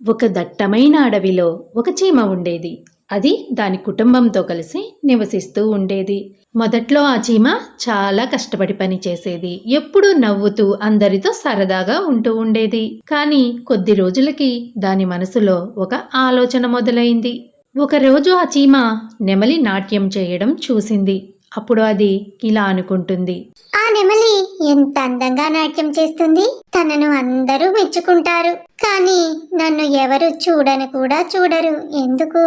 ఒక దట్టమైన అడవిలో ఒక చీమ ఉండేది. అది దాని కుటుంబంతో కలిసి నివసిస్తూ ఉండేది. మొదట్లో ఆ చీమ చాలా కష్టపడి పని చేసేది. ఎప్పుడూ నవ్వుతూ అందరితో సరదాగా ఉంటూ ఉండేది. కానీ కొద్ది రోజులకి దాని మనసులో ఒక ఆలోచన మొదలైంది. ఒకరోజు ఆ చీమ నెమలి నాట్యం చేయడం చూసింది. అప్పుడు అది ఇలా అనుకుంటుంది. ఆ నెమలి ఎంత అందంగా నాట్యం చేస్తుంది. తనను అందరూ మెచ్చుకుంటారు. కానీ నన్ను ఎవరు చూడను కూడా చూడరు. ఎందుకు?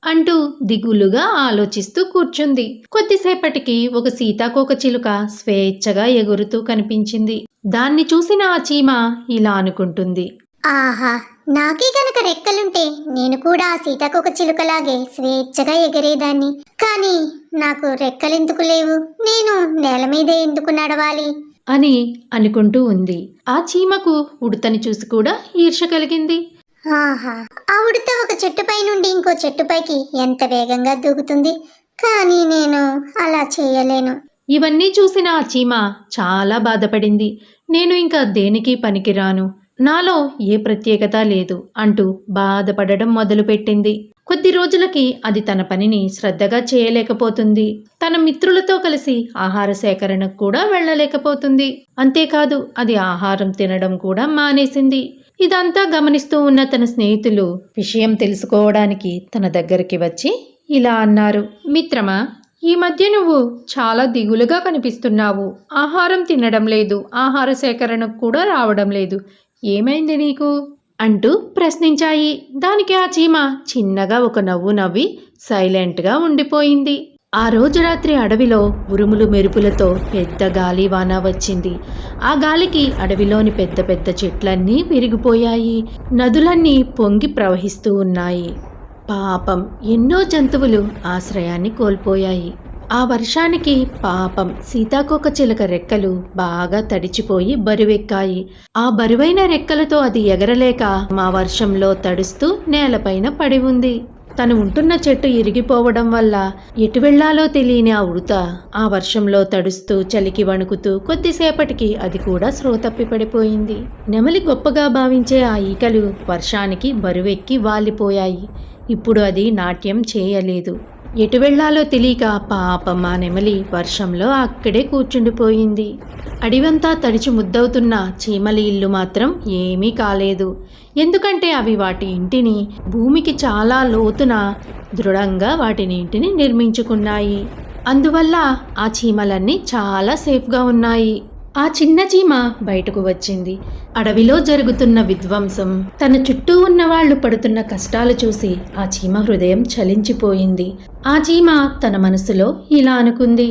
అంటూ దిగులుగా ఆలోచిస్తూ కూర్చుంది. కొద్దిసేపటికి ఒక సీతాకోకచిలుక స్వేచ్ఛగా ఎగురుతూ కనిపించింది. దాన్ని చూసిన ఆ చీమ ఇలా అనుకుంటుంది. ఆహా, నాకే కనుక రెక్కలుంటే నేను కూడా ఆ సీతాకోకచిలుకలాగే స్వేచ్ఛగా ఎగిరేదాన్ని. కానీ నాకు రెక్కలెందుకు లేవు? నేను నేల మీదే ఎందుకు నడవాలి? అని అనుకుంటూ ఉంది. ఆ చీమకు ఉడతని చూసి కూడా ఈర్ష్య కలిగింది. ఆహా, ఆ ఉడత ఒక చెట్టుపై నుండి ఇంకో చెట్టుపైకి ఎంత వేగంగా దూకుతుంది. కానీ నేను అలా చేయలేను. ఇవన్నీ చూసిన ఆ చీమ చాలా బాధపడింది. నేను ఇంకా దేనికి పనికిరాను, నాలో ఏ ప్రత్యేకత లేదు అంటూ బాధపడడం మొదలుపెట్టింది. కొద్ది రోజులకి అది తన పనిని శ్రద్ధగా చేయలేకపోతుంది. తన మిత్రులతో కలిసి ఆహార సేకరణకు కూడా వెళ్ళలేకపోతుంది. అంతేకాదు, అది ఆహారం తినడం కూడా మానేసింది. ఇదంతా గమనిస్తూ ఉన్న తన స్నేహితులు విషయం తెలుసుకోవడానికి తన దగ్గరికి వచ్చి ఇలా అన్నారు. మిత్రమా, ఈ మధ్య నువ్వు చాలా దిగులుగా కనిపిస్తున్నావు. ఆహారం తినడం లేదు, ఆహార సేకరణకు కూడా రావడం లేదు. ఏమైంది నీకు? అంటూ ప్రశ్నించాయి. దానికి ఆ చీమ చిన్నగా ఒక నవ్వు నవ్వి సైలెంట్గా ఉండిపోయింది. ఆ రోజు రాత్రి అడవిలో ఉరుములు మెరుపులతో పెద్ద గాలి వాన వచ్చింది. ఆ గాలికి అడవిలోని పెద్ద పెద్ద చెట్లన్నీ విరిగిపోయాయి. నదులన్నీ పొంగి ప్రవహిస్తూ ఉన్నాయి. పాపం ఎన్నో జంతువులు ఆశ్రయాన్ని కోల్పోయాయి. ఆ వర్షానికి పాపం సీతాకోకచిలుక రెక్కలు బాగా తడిచిపోయి బరువెక్కాయి. ఆ బరువైన రెక్కలతో అది ఎగరలేక మా వర్షంలో తడుస్తూ నేలపైన పడి ఉంది. తను ఉంటున్న చెట్టు ఇరిగిపోవడం వల్ల ఎటు వెళ్లాలో తెలియని ఆ ఉడత ఆ వర్షంలో తడుస్తూ చలికి వణుకుతూ కొద్దిసేపటికి అది కూడా స్పృహ తప్పి పడిపోయింది. నెమలి గొప్పగా భావించే ఆ ఈకలు వర్షానికి బరువెక్కి వాలిపోయాయి. ఇప్పుడు అది నాట్యం చేయలేదు. ఎటు వెళ్లాలో తెలియక పాపం ఆ నెమలి వర్షంలో అక్కడే కూర్చుండిపోయింది. అడివంతా తడిచి ముద్దవుతున్న చీమలి ఇల్లు మాత్రం ఏమీ కాలేదు. ఎందుకంటే అవి వాటి ఇంటిని భూమికి చాలా లోతున దృఢంగా వాటిని ఇంటిని నిర్మించుకున్నాయి. అందువల్ల ఆ చీమలన్నీ చాలా సేఫ్గా ఉన్నాయి. ఆ చిన్న చీమ బయటకు వచ్చింది. అడవిలో జరుగుతున్న విధ్వంసం, తన చుట్టూ ఉన్న వాళ్ళు పడుతున్న కష్టాలు చూసి ఆ చీమ హృదయం చలించిపోయింది. ఆ చీమ తన మనసులో ఇలా అనుకుంది.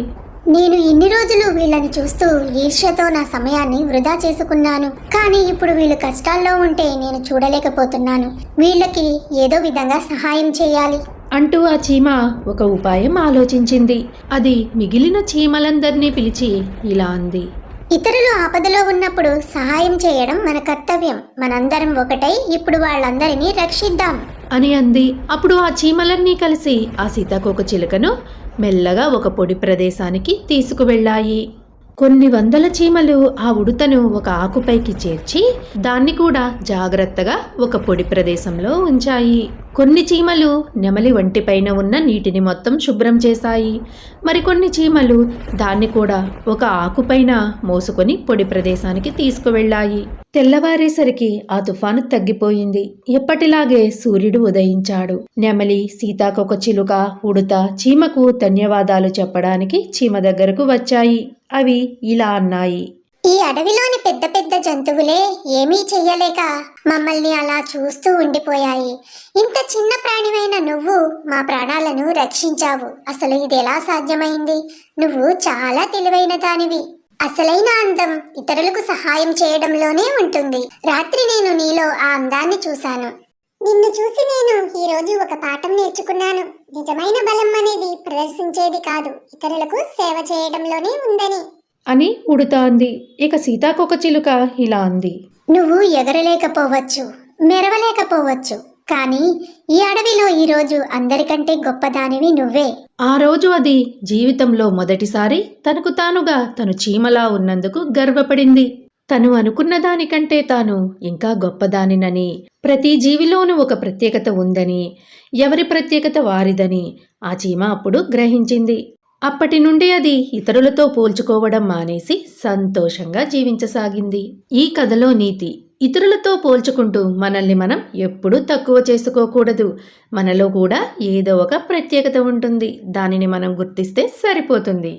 నేను ఇన్ని రోజులు వీళ్ళని చూస్తూ ఈర్ష్యతో నా సమయాన్ని వృధా చేసుకున్నాను. కానీ ఇప్పుడు వీళ్ళు కష్టాల్లో ఉంటే నేను చూడలేకపోతున్నాను. వీళ్ళకి ఏదో విధంగా సహాయం చేయాలి అంటూ ఆ చీమ ఒక ఉపాయం ఆలోచించింది. అది మిగిలిన చీమలందరినీ పిలిచి ఇలా అంది. ఇతరులు ఆపదలో ఉన్నప్పుడు సహాయం చేయడం మన కర్తవ్యం. మనందరం ఒకటై ఇప్పుడు వాళ్ళందరినీ రక్షిద్దాం అని అంది. అప్పుడు ఆ చీమలన్నీ కలిసి ఆ సీతాకోకచిలుకను మెల్లగా ఒక పొడి ప్రదేశానికి తీసుకువెళ్ళాయి. కొన్ని వందల చీమలు ఆ ఉడతను ఒక ఆకుపైకి చేర్చి దాన్ని కూడా జాగ్రత్తగా ఒక పొడి ప్రదేశంలో ఉంచాయి. కొన్ని చీమలు నెమలి వంటిపైన ఉన్న నీటిని మొత్తం శుభ్రం చేశాయి. మరికొన్ని చీమలు దాన్ని కూడా ఒక ఆకుపైన మోసుకొని పొడి ప్రదేశానికి తీసుకువెళ్ళాయి. తెల్లవారేసరికి ఆ తుఫాను తగ్గిపోయింది. ఎప్పటిలాగే సూర్యుడు ఉదయించాడు. నెమలి, సీతాకోకచిలుక, ఉడత చీమకు ధన్యవాదాలు చెప్పడానికి చీమ దగ్గరకు వచ్చాయి. అవి ఇలా అన్నాయి. ఈ అడవిలోని పెద్ద పెద్ద జంతువులే ఏమీ చెయ్యలేక మమ్మల్ని అలా చూస్తూ ఉండిపోయాయి. ఇంత చిన్న ప్రాణివైన నువ్వు మా ప్రాణాలను రక్షించావు. అసలు ఇది ఎలా సాధ్యమైంది? నువ్వు చాలా తెలివైన దానివి. అసలైన అందం ఇతరులకు సహాయం చేయడంలోనే ఉంటుంది. రాత్రి నేను నీలో ఆ అందాన్ని చూశాను. నిన్ను చూసి నేను ఈ రోజు ఒక పాఠం నేర్చుకున్నాను. నిజమైన బలం అనేది ప్రదర్శించేది కాదు, ఇతరులకు సేవ చేయడంలోనే ఉందని అని ఉడత అంది. ఇక సీతాకోకచిలుక ఇలా అంది. నువ్వు ఎగరలేకపోవచ్చు, మెరవలేకపోవచ్చు, కానీ ఈ అడవిలో ఈరోజు అందరికంటే గొప్పదానివి నువ్వే. ఆ రోజు అది జీవితంలో మొదటిసారి తనకు తానుగా తను చీమలా ఉన్నందుకు గర్వపడింది. తను అనుకున్న దానికంటే తాను ఇంకా గొప్పదానినని, ప్రతి జీవిలోనూ ఒక ప్రత్యేకత ఉందని, ఎవరి ప్రత్యేకత వారిదని ఆ చీమ అప్పుడు గ్రహించింది. అప్పటి నుండి అది ఇతరులతో పోల్చుకోవడం మానేసి సంతోషంగా జీవించసాగింది. ఈ కథలో నీతి: ఇతరులతో పోల్చుకుంటూ మనల్ని మనం ఎప్పుడూ తక్కువ చేసుకోకూడదు. మనలో కూడా ఏదో ఒక ప్రత్యేకత ఉంటుంది. దానిని మనం గుర్తిస్తే సరిపోతుంది.